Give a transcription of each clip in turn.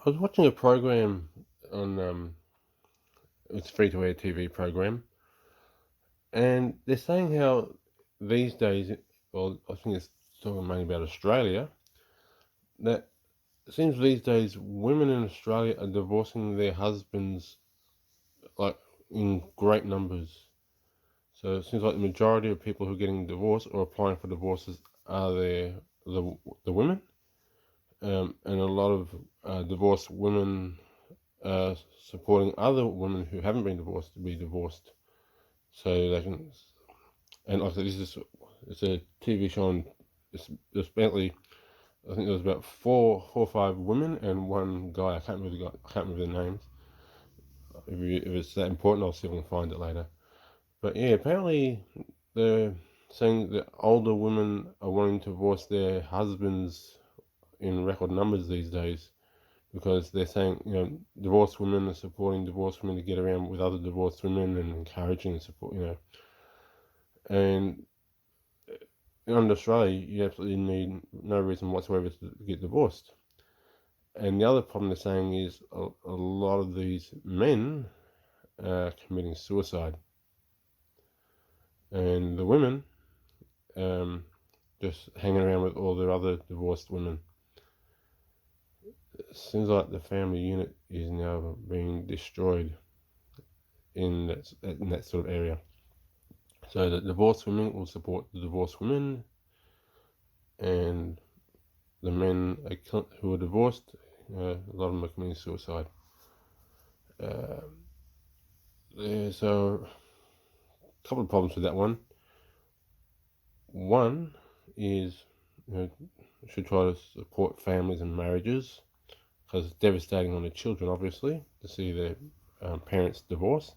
I was watching a program on it's a free-to-air TV program, and they're saying how these days, well, I think it's talking mainly about Australia, that it seems these days women in Australia are divorcing their husbands like in great numbers. So it seems like the majority of people who are getting divorced or applying for divorces are the women, and a lot of divorced women supporting other women who haven't been divorced to be divorced, so they can. And like I said, it's a TV show on. It's basically, I think there was about four or five women and one guy. I can't remember their names. If it's that important, I'll see if I can find it later. But yeah, apparently they're saying that older women are wanting to divorce their husbands in record numbers these days, because they're saying, divorced women are supporting divorced women to get around with other divorced women and encouraging and support, And in Australia, you absolutely need no reason whatsoever to get divorced. And the other problem they're saying is a lot of these men are committing suicide, and the women um, just hanging around with all their other divorced women. It seems like the family unit is now being destroyed in that sort of area. So the divorced women will support the divorced women, and the men who are divorced, a lot of them are committing suicide. Uh, so a couple of problems with that one. One is, should try to support families and marriages, because it's devastating on the children, obviously, to see their parents divorce.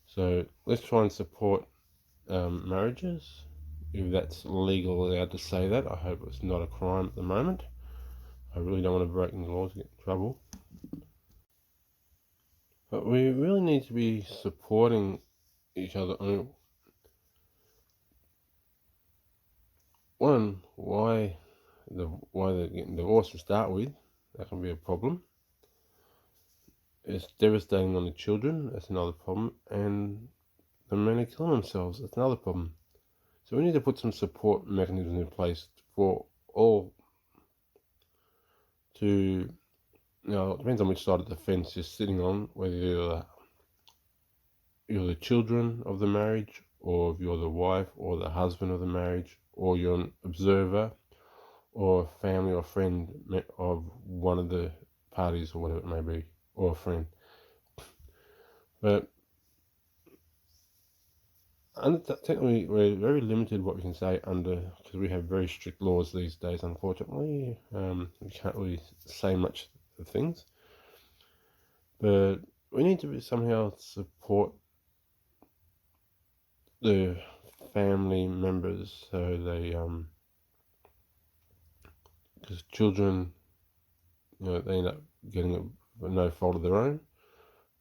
So let's try and support marriages, if that's legal, allowed to say that. I hope it's not a crime at the moment. I really don't want to break any laws and get in trouble. But we really need to be supporting each other. I mean, one, why they're getting divorced to start with, that can be a problem. It's devastating on the children, that's another problem. And the men are killing themselves, that's another problem. So we need to put some support mechanisms in place for all to, it depends on which side of the fence you're sitting on, whether you're the children of the marriage, or if you're the wife or the husband of the marriage, or you're an observer, or family or friend of one of the parties, or whatever it may be, or a friend. But technically, we're very limited what we can say because we have very strict laws these days, unfortunately. We can't really say much of things. But we need to somehow support the family members, so they, because children, they end up getting no fault of their own,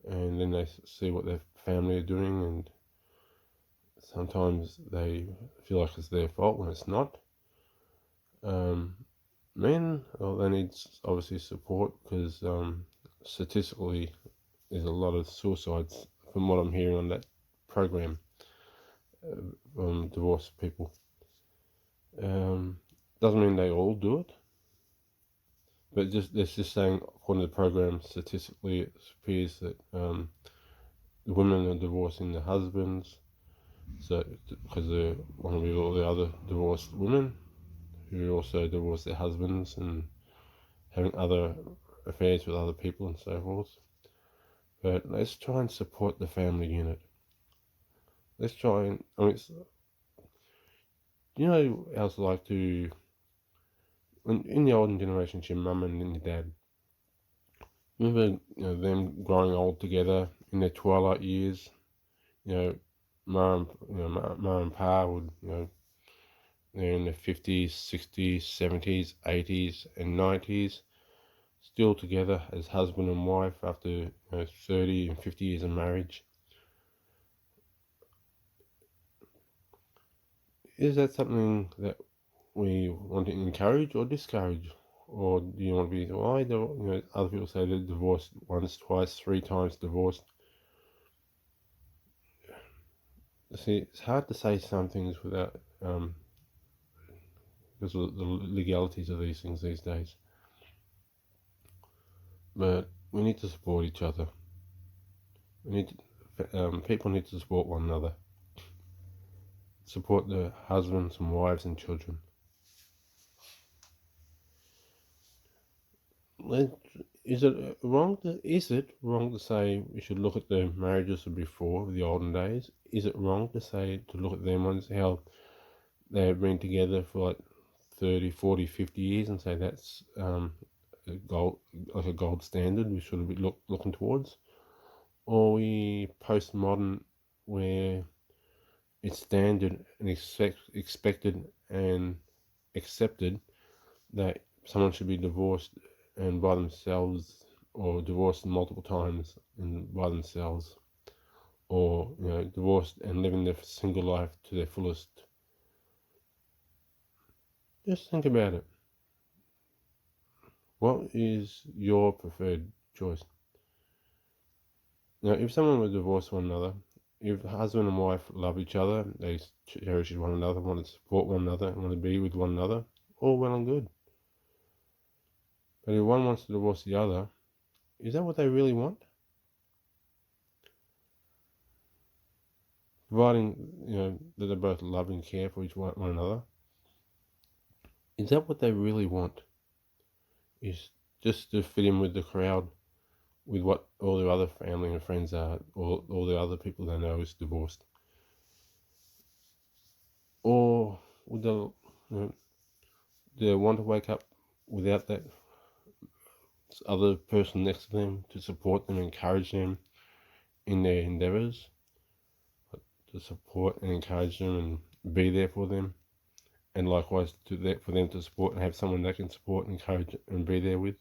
and then they see what their family are doing, and sometimes they feel like it's their fault when it's not. Men, well, they need obviously support, because statistically there's a lot of suicides from what I'm hearing on that program from divorced people. Doesn't mean they all do it, but it's just saying, according to the program, statistically it appears that the women are divorcing their husbands, so because they want to be all the other divorced women who also divorce their husbands and having other affairs with other people and so forth. But let's try and support the family unit. Let's try and, I also like to, in the olden generation, your mum and your dad, remember, them growing old together in their twilight years. Ma and pa would, they're in their 50s, 60s, 70s, 80s, and 90s, still together as husband and wife after 30 and 50 years of marriage. Is that something that we want to encourage or discourage? Or do you want to be, well, other people say they're divorced once, twice, 3 times divorced. See, it's hard to say some things without, because of the legalities of these things these days. But we need to support each other. People need to support one another. Support their husbands and wives and children. Is it wrong to say we should look at the marriages of before, the olden days? Is it wrong to look at them ones, how they have been together for like 30, 40, 50 years and say that's a gold standard we should be looking towards? Or are we postmodern where it's standard and expected and accepted that someone should be divorced and by themselves, or divorced multiple times and by themselves, or divorced and living their single life to their fullest? Just think about it. What is your preferred choice? Now, if someone were to divorce one another, if husband and wife love each other, they cherish one another, want to support one another, want to be with one another, all well and good. But if one wants to divorce the other, is that what they really want? Providing, that they both love and care for one another, is that what they really want? Is just to fit in with the crowd, with what all their other family and friends are, or all the other people they know is divorced? Or would do they want to wake up without that other person next to them to support them, encourage them in their endeavors, to support and encourage them and be there for them, and likewise for them to support and have someone they can support, encourage, and be there with,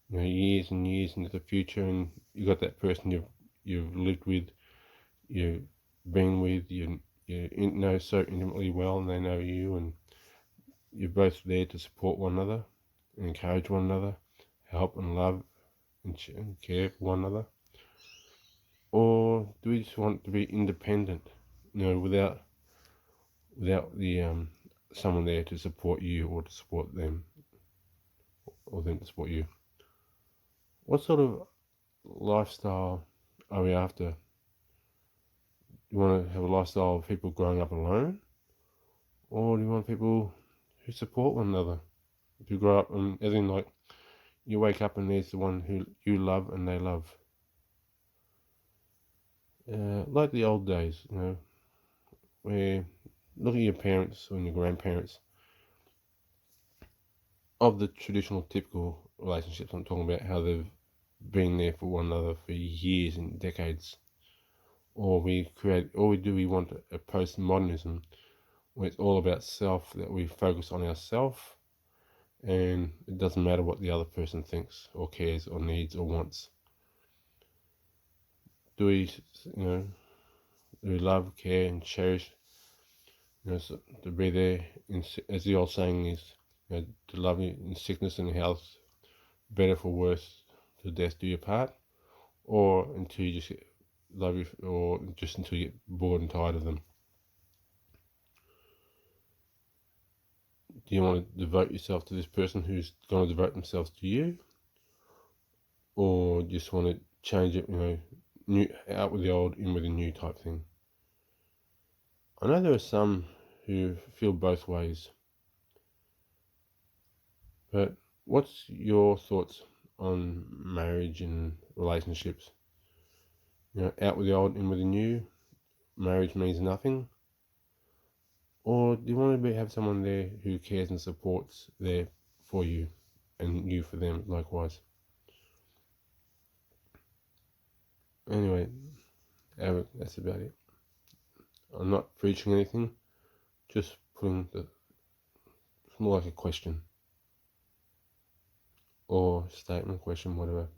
years and years into the future, and you got that person you've lived with, you've been with, you know so intimately well, and they know you, and you're both there to support one another, and encourage one another, help and love and care for one another? Or do we just want to be independent, without the someone there to support you or to support them, or them to support you? What sort of lifestyle are we after? Do you want to have a lifestyle of people growing up alone, or do you want people who support one another, who grow up, and as in, like, you wake up and there's the one who you love and they love? Like the old days, where look at your parents and your grandparents, of the traditional typical relationships I'm talking about, how they've been there for one another for years and decades. Or we want a postmodernism where it's all about self, that we focus on ourselves, and it doesn't matter what the other person thinks or cares or needs or wants? Do we, do we love, care, and cherish, to be there, as the old saying is, to love you in sickness and health, better for worse, to death do your part? Or until you just love you, or just until you get bored and tired of them? Do you want to devote yourself to this person who's going to devote themselves to you? Or just want to change it, out with the old, in with the new type thing? I know there are some who feel both ways, but what's your thoughts on marriage and relationships? Out with the old, in with the new, marriage means nothing? Or do you want to have someone there who cares and supports there for you, and you for them likewise? Anyway, that's about it. I'm not preaching anything, just putting it's more like a question or statement, question, whatever.